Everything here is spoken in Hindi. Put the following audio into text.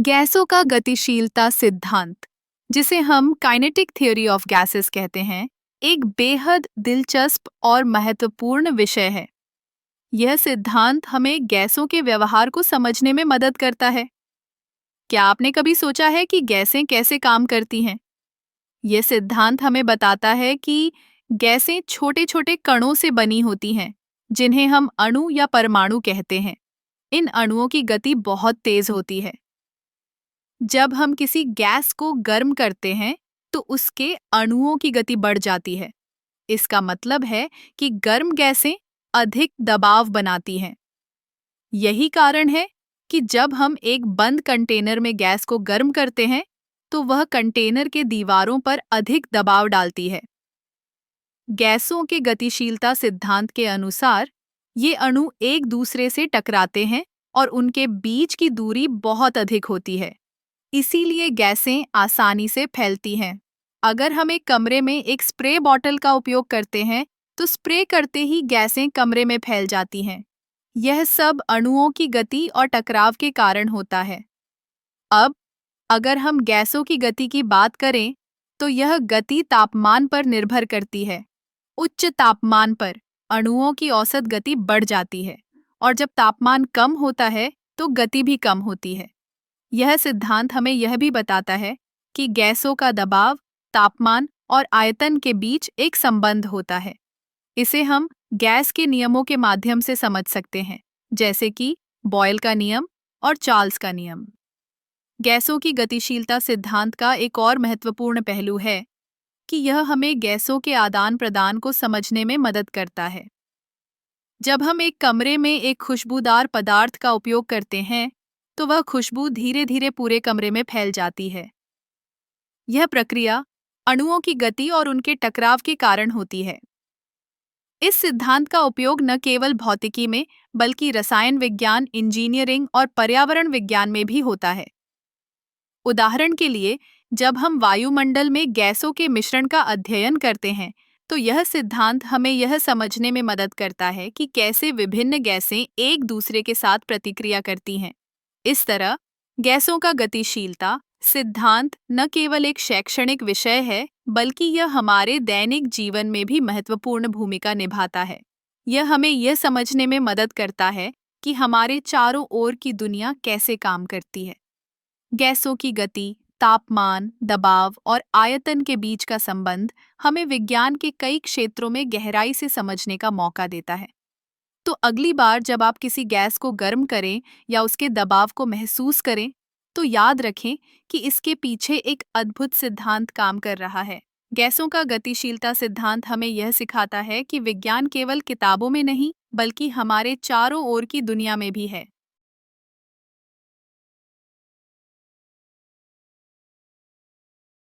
गैसों का गतिशीलता सिद्धांत, जिसे हम काइनेटिक थ्योरी ऑफ गैसेस कहते हैं, एक बेहद दिलचस्प और महत्वपूर्ण विषय है। यह सिद्धांत हमें गैसों के व्यवहार को समझने में मदद करता है। क्या आपने कभी सोचा है कि गैसें कैसे काम करती हैं? यह सिद्धांत हमें बताता है कि गैसें छोटे-छोटे कणों से बनी होती हैं, जिन्हें हम अणु या परमाणु कहते हैं। इन अणुओं की गति बहुत तेज होती है। जब हम किसी गैस को गर्म करते हैं, तो उसके अणुओं की गति बढ़ जाती है। इसका मतलब है कि गर्म गैसें अधिक दबाव बनाती हैं। यही कारण है कि जब हम एक बंद कंटेनर में गैस को गर्म करते हैं, तो वह कंटेनर के दीवारों पर अधिक दबाव डालती है। गैसों के गतिशीलता सिद्धांत के अनुसार, ये अणु एक दूसरे से टकराते हैं और उनके बीच की दूरी बहुत अधिक होती है। इसीलिए गैसें आसानी से फैलती हैं। अगर हम एक कमरे में एक स्प्रे बॉटल का उपयोग करते हैं, तो स्प्रे करते ही गैसें कमरे में फैल जाती हैं। यह सब अणुओं की गति और टकराव के कारण होता है। अब, अगर हम गैसों की गति की बात करें, तो यह गति तापमान पर निर्भर करती है। उच्च तापमान पर अणुओं की औसत गति बढ़ जाती है, और जब तापमान कम होता है, तो गति भी कम होती है। यह सिद्धांत हमें यह भी बताता है कि गैसों का दबाव, तापमान और आयतन के बीच एक संबंध होता है। इसे हम गैस के नियमों के माध्यम से समझ सकते हैं, जैसे कि बॉयल का नियम और चार्ल्स का नियम। गैसों की गतिशीलता सिद्धांत का एक और महत्वपूर्ण पहलू है कि यह हमें गैसों के आदान-प्रदान को समझने में मदद करता है। जब हम एक कमरे में एक खुशबूदार पदार्थ का उपयोग करते हैं, तो वह खुशबू धीरे-धीरे पूरे कमरे में फैल जाती है। यह प्रक्रिया अणुओं की गति और उनके टकराव के कारण होती है। इस सिद्धांत का उपयोग न केवल भौतिकी में, बल्कि रसायन विज्ञान, इंजीनियरिंग और पर्यावरण विज्ञान में भी होता है। उदाहरण के लिए, जब हम वायुमंडल में गैसों के मिश्रण का अध्ययन करते हैं, तो यह सिद्धांत हमें यह समझने में मदद करता है कि कैसे विभिन्न गैसें एक दूसरे के साथ प्रतिक्रिया करती हैं। इस तरह, गैसों का गतिशीलता सिद्धांत न केवल एक शैक्षणिक विषय है, बल्कि यह हमारे दैनिक जीवन में भी महत्वपूर्ण भूमिका निभाता है। यह हमें यह समझने में मदद करता है कि हमारे चारों ओर की दुनिया कैसे काम करती है। गैसों की गति, तापमान, दबाव और आयतन के बीच का संबंध हमें विज्ञान के कई क्षेत्रों में गहराई से समझने का मौका देता है। तो अगली बार जब आप किसी गैस को गर्म करें या उसके दबाव को महसूस करें, तो याद रखें कि इसके पीछे एक अद्भुत सिद्धांत काम कर रहा है। गैसों का गतिशीलता सिद्धांत हमें यह सिखाता है कि विज्ञान केवल किताबों में नहीं, बल्कि हमारे चारों ओर की दुनिया में भी है।